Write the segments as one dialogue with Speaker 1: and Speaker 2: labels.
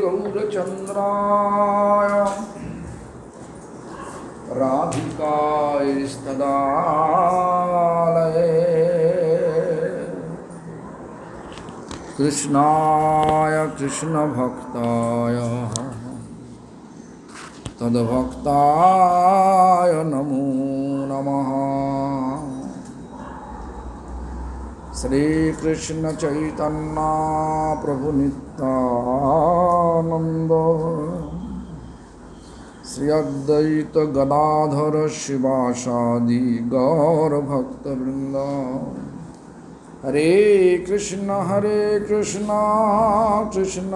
Speaker 1: गौरचन्द्राय राधिकायस्तदालये कृष्णाय कृष्णभक्ताय तद्भक्ताय नमो नमः। श्रीकृष्ण चैतन्य प्रभु नित्यानंद श्री अद्वैत गदाधर शिवासादि गौर भक्तवृंद। हरे कृष्ण कृष्ण कृष्ण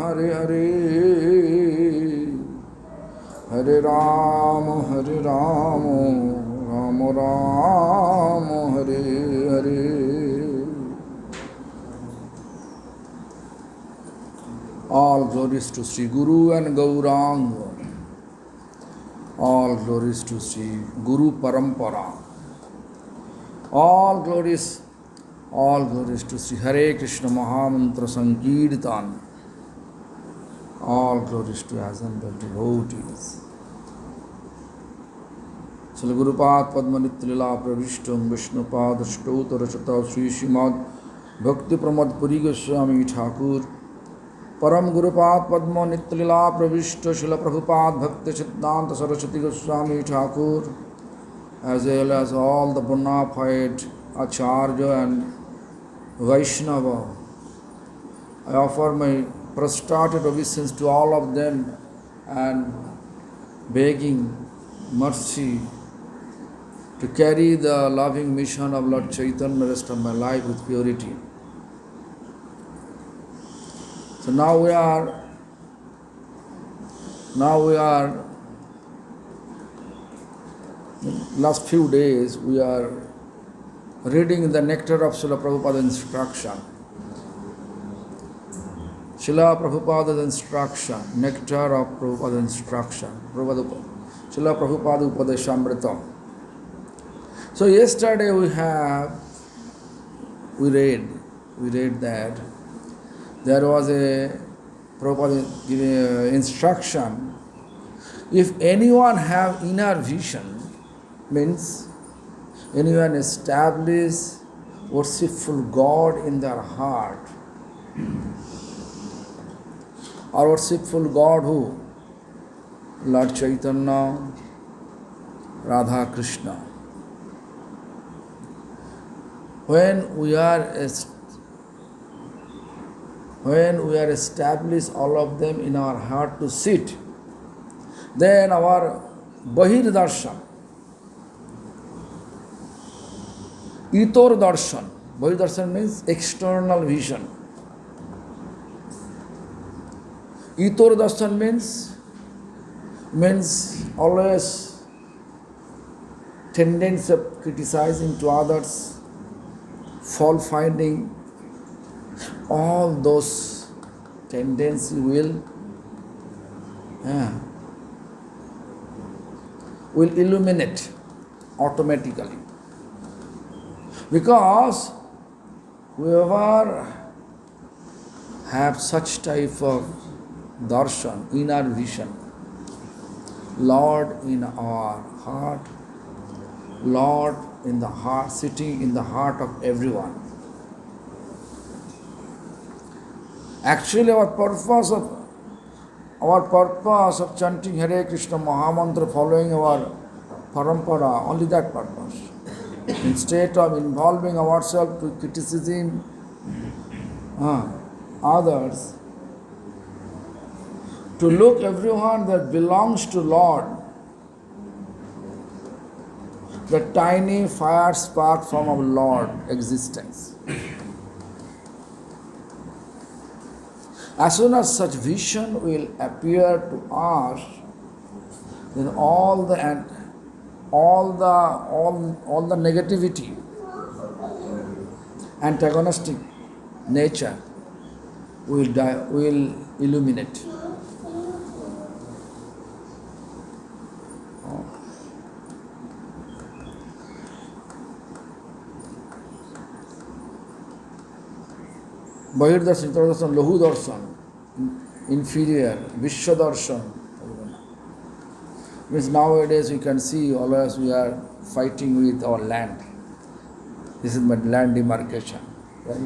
Speaker 1: हरे हरे, हरे Ram Ram Ram Hare Hare. All glories to Sri Guru and Gauranga. All glories to Sri Guru Parampara. All glories to Sri Hare Krishna Mahamantra Sankirtan. All glories to assembled devotees. Srila Gurupad Padmanit Lila Pravishtam Vishnupad Stotra Chata Sri Srimad Bhakti Pramad Puri Goswami Thakur परम गुरुपाद पद्म नित्यलीला प्रविष्ट शिल प्रभुपाद भक्ति सिद्धांत Saraswati Goswami Thakur, as well as all the bona fide Acharya and Vaishnava. I offer my prostrated obeisance to all of them and begging mercy to carry the loving mission of Lord Chaitanya the rest of my life with purity. So now we are last few days we are reading the nectar of Srila Prabhupada's instruction. Srila Prabhupada's instruction, nectar of Prabhupada's instruction. Srila Prabhupada Upadeshamrita. So yesterday we read that there was a Prabhupada giving instruction. If anyone have inner vision, means anyone establish worshipful God in their heart, or worshipful God who? Lord Chaitanya, Radha Krishna. When we are established all of them in our heart to sit, then our Bahir Darshan, Itor Darshan, Bahir Darshan means external vision. Itor Darshan means always tendency of criticizing to others, fault finding. All those tendencies will illuminate automatically. Because whoever have such type of darshan, inner vision, Lord in our heart, Lord in the heart, sitting in the heart of everyone. Actually, our purpose of chanting Hare Krishna Mahamantra, following our parampara, only that purpose. Instead of involving ourselves to criticism others, to look everyone that belongs to Lord, the tiny fire spark from our Lord existence. As soon as such vision will appear to us, then all the negativity, antagonistic nature will illuminate. Bahir Darshan, Llahu Darshan. inferior, Vishwadarshan. Means nowadays we can see always we are fighting with our land. This is my land demarcation. Right?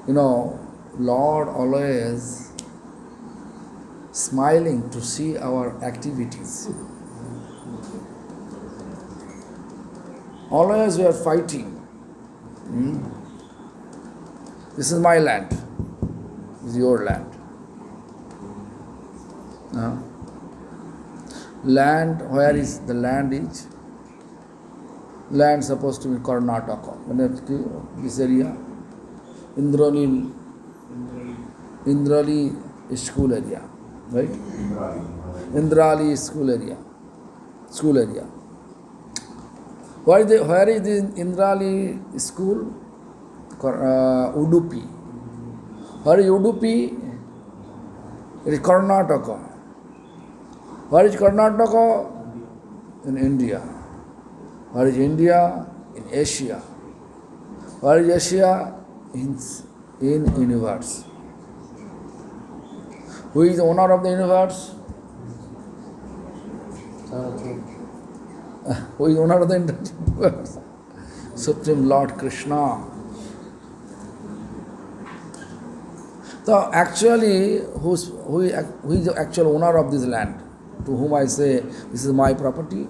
Speaker 1: You know, Lord always smiling to see our activities. Always we are fighting. This is my land. This is your land. Land, where is the land is? Land supposed to be Karnataka. This area, Indrali school area, right? Indrali school area. Where is the Indrali school? Udupi. Where is Udupi? It is Karnataka. Where is Karnataka? In India. Where is India? In Asia. Where is Asia? In universe. Who is the owner of the universe? Who is owner of the universe? Supreme Lord Krishna. So actually, who is the actual owner of this land? To whom I say, this is my property?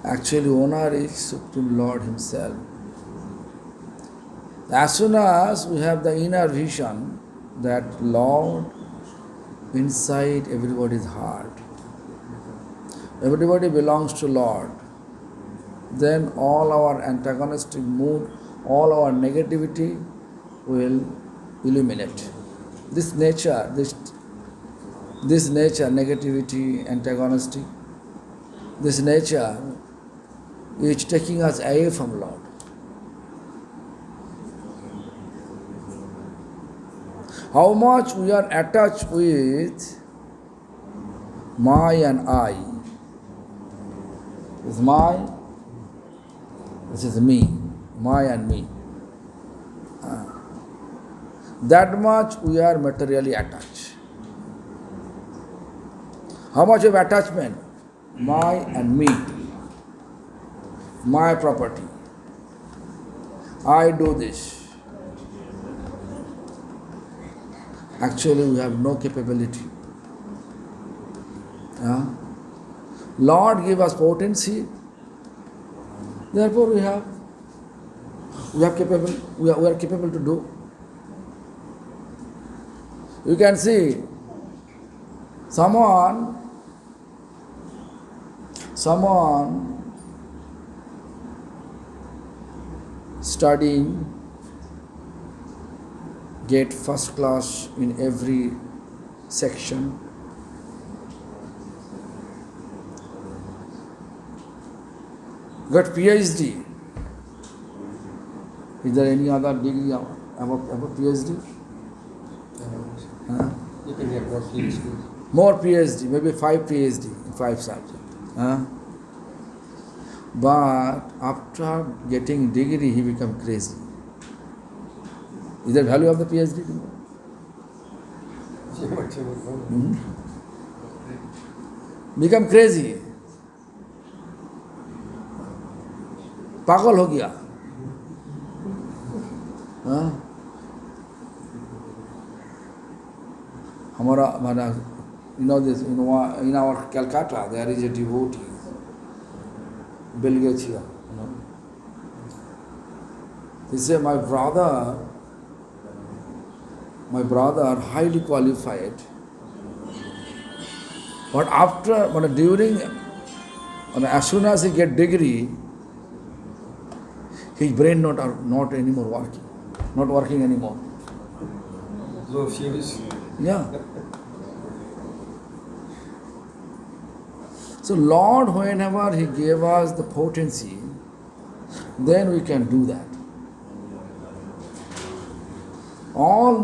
Speaker 1: Actually, owner is Supreme Lord Himself. As soon as we have the inner vision that Lord inside everybody's heart, everybody belongs to Lord, then all our antagonistic mood, all our negativity will eliminate. This nature, negativity, antagonistic, this nature is taking us away from Lord. How much we are attached with my and I. This is my, this is me, my and me. That much we are materially attached. How much of attachment? My and me. My property. I do this. Actually, we have no capability. Lord give us potency. Therefore, we are capable to do. You can see someone studying, get first class in every section, got PhD. Is there any other degree above PhD?
Speaker 2: You can get more PhD.
Speaker 1: More PhD, maybe 5 PhD in 5 subjects. But after getting degree, he become crazy. Is there value of the PhD? Become crazy. पागल हो गया. हमारा you know this, in our Calcutta there is a devotee, Bill Gates here. He said, my brother highly qualified, but as soon as he get degree, his brain not anymore working anymore.
Speaker 2: Low fuse.
Speaker 1: Yeah. So Lord, whenever He gave us the potency, then we can do that. When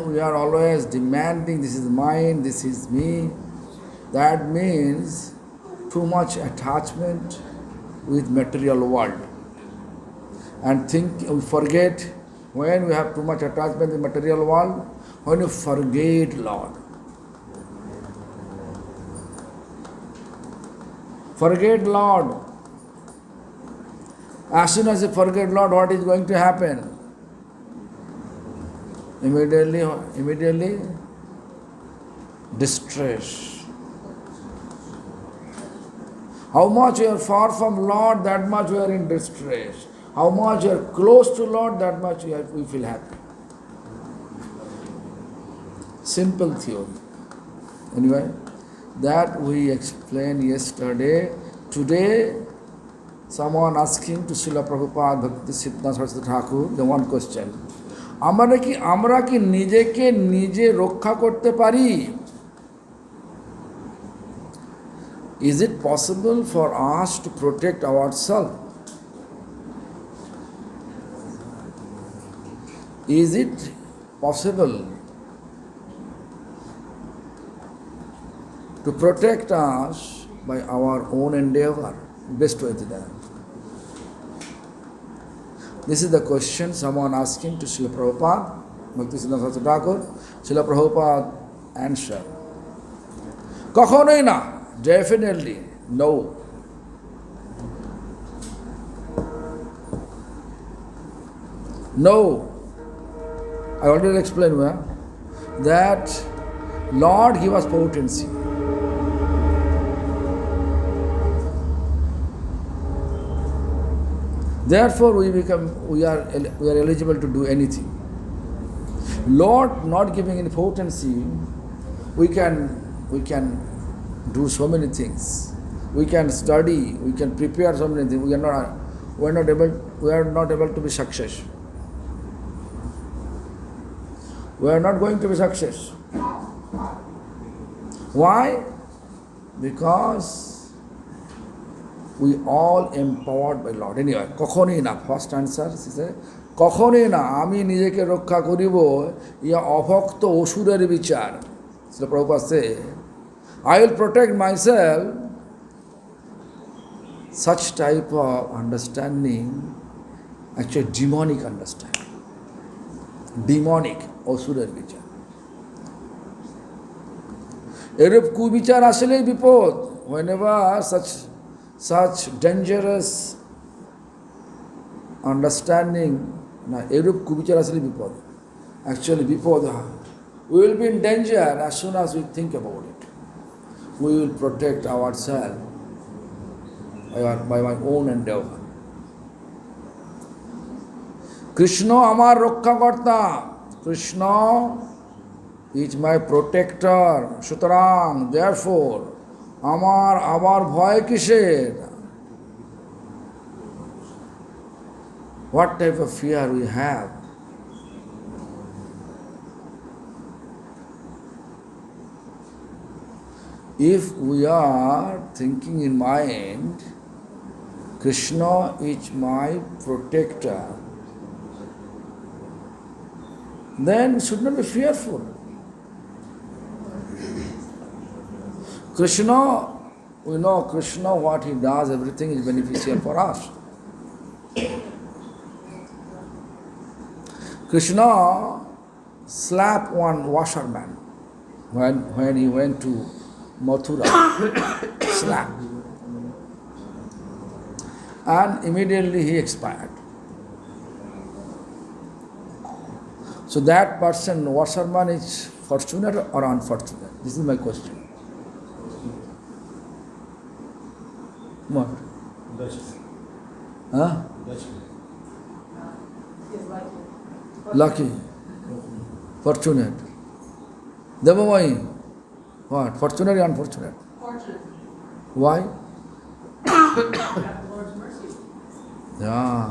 Speaker 1: we are always demanding, this is mine, this is me, that means too much attachment with material world. And we forget when we have too much attachment in the material world, when you forget Lord. Forget Lord. As soon as you forget Lord, what is going to happen? Immediately distress. How much you are far from Lord, that much you are in distress. How much you are close to Lord, that much we feel happy. Simple theory. Anyway, that we explained yesterday. Today, someone asking to Srila Prabhupada Bhakti Siddhanta Saraswati Thakur the one question. আমরা কি নিজেকে নিজে রক্ষা করতে পারি? Is it possible for us to protect ourselves? Is it possible to protect us by our own endeavor? Best way to that. This is the question someone asking to Srila Prabhupada, Bhakti Siddhanta Saraswati Thakur. Srila Prabhupada answer. কখনোই না, definitely no. No. I already explained that Lord give us potency. Therefore, we are eligible to do anything. Lord not giving any potency, we can do so many things. We can study, we can prepare so many things. We are not able to be success. We are not going to be success. Why? Because we all empowered by Lord. Anyway, কখনই না, first answer is কখনই না আমি নিজেকে রক্ষা করিব ইয়া অভক্ত অসুরের বিচার। So Prabhupada say, I will protect myself. Such type of understanding, actually demonic understanding. Demonic, অসুরের বিচার। এরূপ কুবিচার আসলেই বিপদ। Whenever such dangerous understanding, না এরূপ কুবিচার আসলে বিপদ। Actually বিপদ, we will be in danger as soon as we think about it. We will protect ourselves by my own endeavor. Krishna আমার রক্ষাকর্তা, Krishna is my protector. সুতরাং therefore আমার আবার ভয় কিসের? What type of fear we have? If we are thinking in mind, Krishna is my protector, then we should not be fearful. Krishna, we know Krishna, what he does, everything is beneficial for us. Krishna slapped one washerman when he went to Mathura. Slap. And immediately he expired. So that person, washerman, is fortunate or unfortunate? This is my question. What? Huh? Lucky. Fortunate. Devamai. What? Fortunate or unfortunate?
Speaker 3: Fortunate.
Speaker 1: Why?
Speaker 3: Lord's mercy.
Speaker 1: Yeah.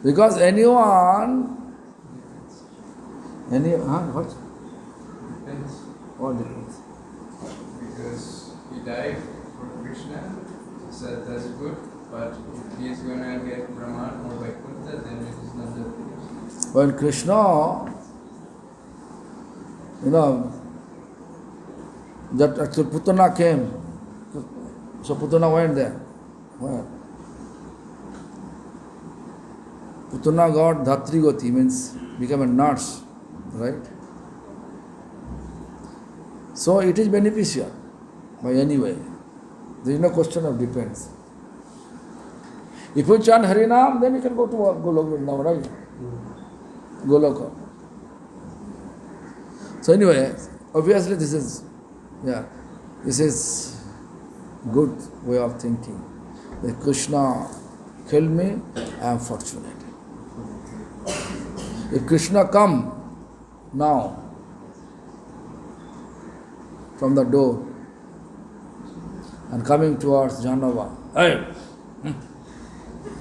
Speaker 1: Because anyone, what?
Speaker 4: Depends.
Speaker 1: What difference?
Speaker 4: Because he died for Krishna, so that's good. But if he is going to get Brahman or Vaikuntha, then it is not that good.
Speaker 1: When Krishna, that actually Putana came, so Putana went there. Where? Putana got Dhatrigoti, means become a nurse, right? So it is beneficial by any way. There is no question of depends. If you chant Harinam, then you can go to Goloka now, right? Goloka. So anyway, obviously this is good way of thinking. That Krishna killed me, I am fortunate. If Krishna come now from the door and coming towards Janava, hey,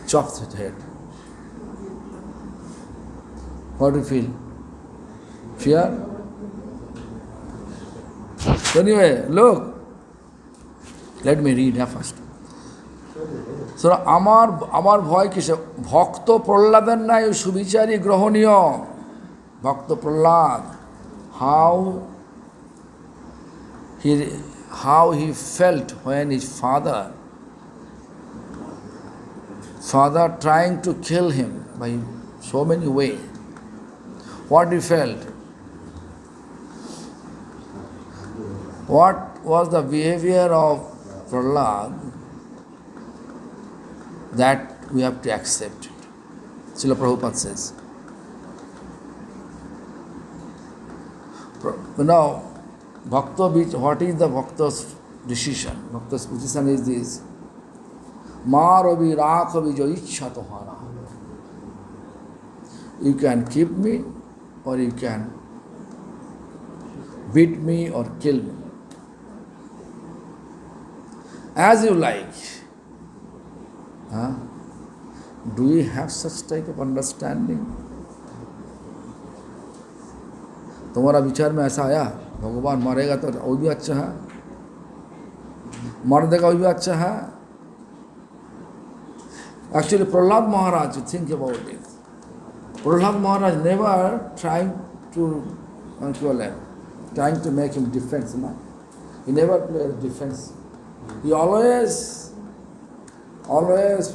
Speaker 1: chops his head. What do you feel? Fear? So anyway, look, let me read first. So আমার ভয় কিসে ভক্ত প্রহ্লাদের নাই সুবিচারী গ্রহণীয় ভক্ত Prahlad how he felt when his father trying to kill him by so many ways. What he felt? What was the behavior of Prahlad that we have to accept it? Srila Prabhupada says. Now, what is the Bhakta's decision? Bhakta's decision is this. Maravi Rakhavi Joichha Tohara. You can keep me or you can beat me or kill me. As you like. Do we have such type of understanding? तुम्हारा विचार में ऐसा आया भगवान मारेगा तो वो भी अच्छा है, मार देगा वो भी अच्छा है? Actually, Prahlad Maharaj, you think about it. Prahlad Maharaj never trying to make him defense. No? He never played defense. He always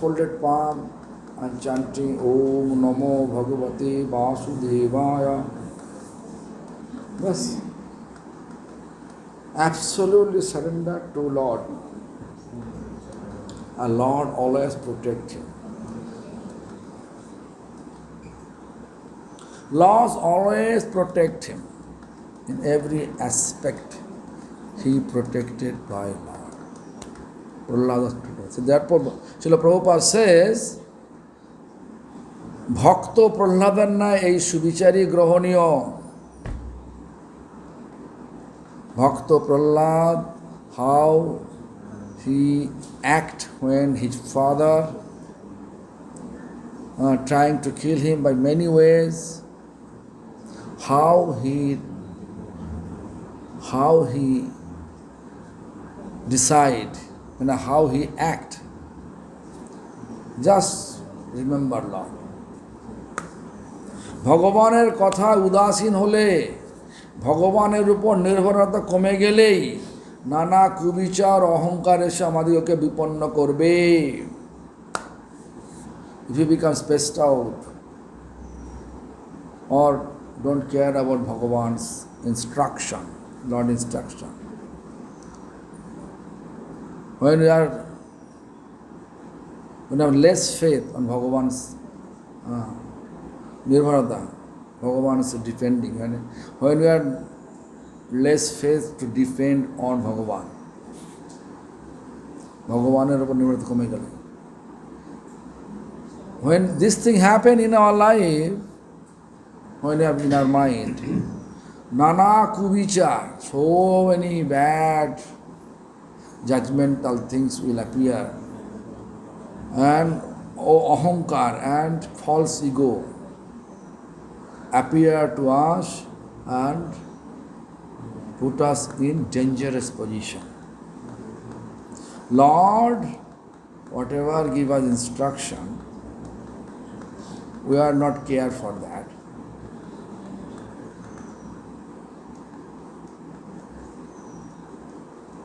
Speaker 1: folded palm and chanting Om Namo Bhagavate Vasudevaya. Yes. Absolutely surrendered to Lord. And Lord always protect him. Lord always protect him. In every aspect, he protected by Lord. So therefore, Srila Prabhupada says, Bhakto Prahladanna ei subichari grohoniyo. Bhakto Prahlad, how he act when his father trying to kill him by many ways, how he decide and how he act. Just remember Lord. ভগবানের কথা উদাসীন হলে, ভগবানের উপর নির্ভরতা কমে গেলেই নানা কুবিচার অহংকার এসে আমাদেরকে বিপন্ন করবে। If you become spaced out or don't care about Bhagavan's instruction, Lord's instruction, when you have less faith on Bhagavan's nirvarata, Bhagavan is defending, and when you have less faith to defend on Bhagavan, Bhagavan's upor nirvarata kome gele. When this thing happen in our life, when we have in our mind, nana kuvichar, so many bad judgmental things will appear, and ahankar and false ego appear to us and put us in dangerous position. Lord, whatever give us instruction, we are not care for that.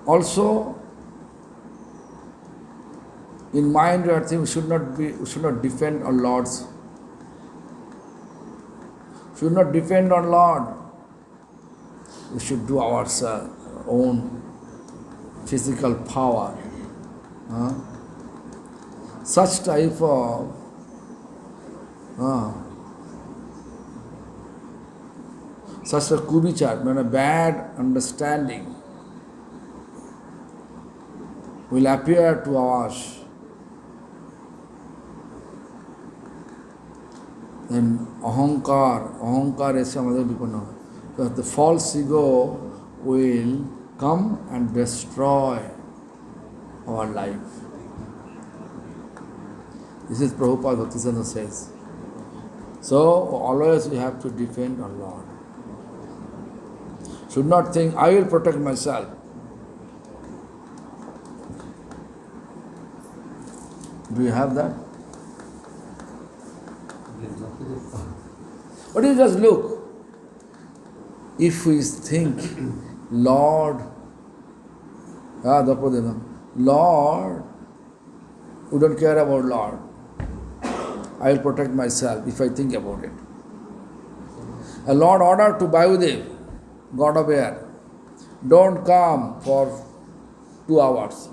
Speaker 1: Also, in mind we are thinking we should not defend our Lord's Should not depend on Lord. We should do our own physical power. Huh? Such type of such a kubichar, when a bad understanding will appear to us, then ahankar is some other people know. Because the false ego will come and destroy our life. This is Prabhupada Bhaktisiddhanta says. So always we have to depend on Lord. Should not think, I will protect myself. Do you have that? But you just look. If we think, Lord, Lord, we don't care about Lord. I will protect myself if I think about it. A Lord ordered to Vayudev, God of air, don't come for 2 hours.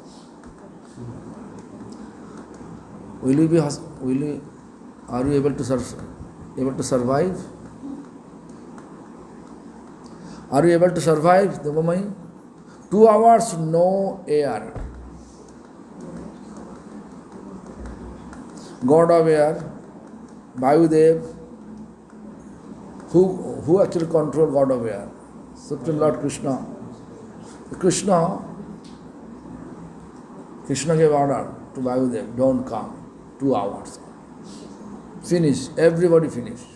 Speaker 1: Are you able to survive? Are you able to survive, Devamai? 2 hours, no air. God of air, Vayudev, who actually control God of air? Supreme Lord Krishna. Krishna gave order to Vayudev, don't come, 2 hours. Finish, everybody finished.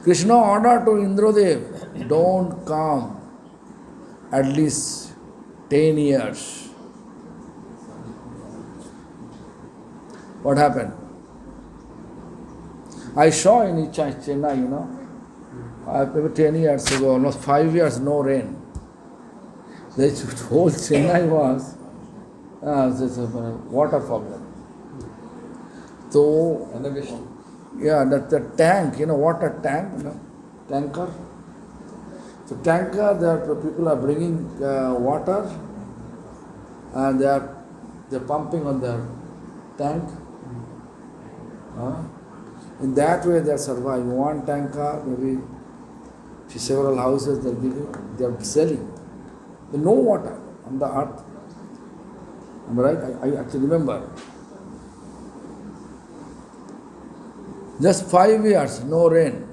Speaker 1: Krishna ordered to Indradev, don't come at least 10 years. What happened? I saw in Chennai, maybe 10 years ago, almost 5 years, no rain. The whole Chennai was water problem. So, yeah, the tank, water tank, tanker. So tanker, people are bringing water and they're pumping on their tank. In that way they are surviving. One tanker, maybe several houses they are selling. There's no water on the earth. Am I right? I actually remember. Just 5 years, no rain.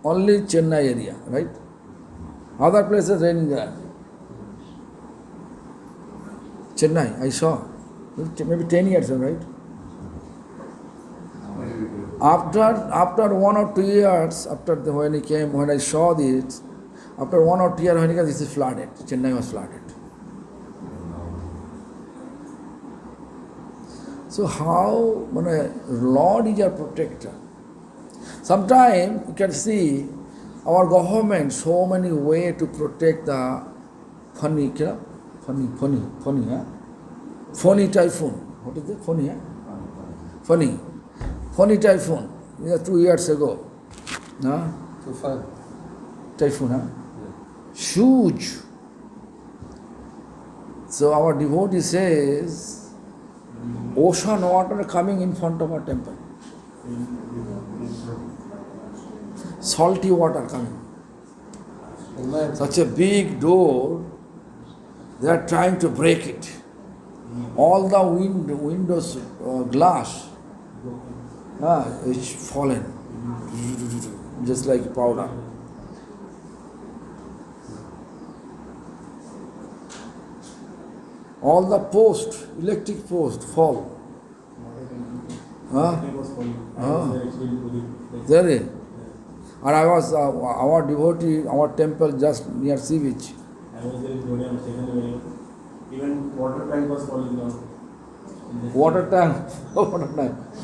Speaker 1: Only Chennai area, right? Other places raining there. Chennai, I saw. Maybe 10 years, right? After 1 or 2 years, when I saw this, after 1 or 2 years, when he came, this is flooded. Chennai was flooded. So how, Lord is our protector. Sometimes you can see our government so many ways to protect the phony typhoon. What is it? Phony typhoon. 2 years ago. Typhoon, huh? Yeah. Huge. So our devotee says, ocean water coming in front of our temple. Salty water coming. Such a big door, they are trying to break it. All the windows, glass, is fallen, just like powder. All the electric post fall. There is. And I was, our devotee, our temple just near sea beach.
Speaker 3: I was there in Jodhpur, even water tank was falling down.
Speaker 1: Water tank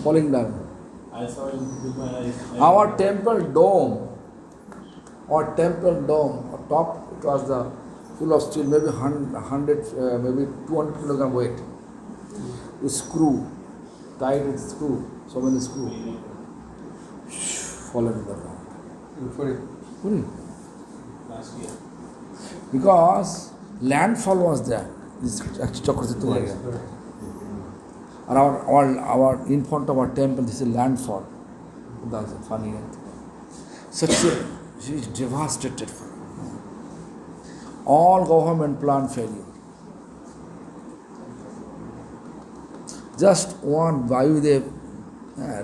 Speaker 1: falling down.
Speaker 3: I saw it with my eyes.
Speaker 1: Our temple dome, on top it was full of steel, maybe 100, maybe 200 kilogram weight. We screw tied with screw, so many screw, fallen in the ground.
Speaker 2: Sorry.
Speaker 1: Puri.
Speaker 3: Last year.
Speaker 1: Because landfall was there. This Chakravarti
Speaker 2: Yes,
Speaker 1: area.
Speaker 2: correct.
Speaker 1: And our in front of our temple, this is landfall. That's funny. Such a, she is devastated. All government plan failure. Just one Vayudev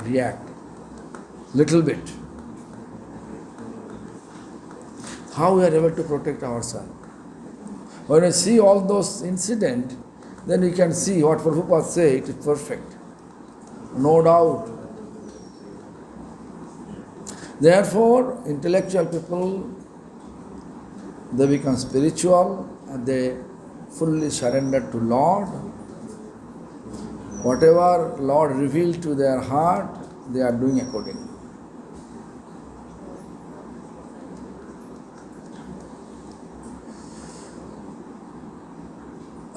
Speaker 1: react, little bit. How we are able to protect ourselves? When we see all those incidents, then we can see what Prabhupada said, it is perfect. No doubt. Therefore, intellectual people, they become spiritual and they fully surrender to Lord. Whatever Lord revealed to their heart, they are doing accordingly.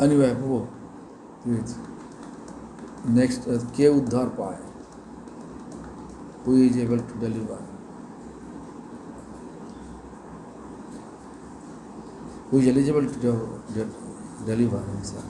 Speaker 1: Anyway, Prabhu, please. Next, Ke Uddhar Paye. Who is able to deliver? Who is eligible to deliver himself?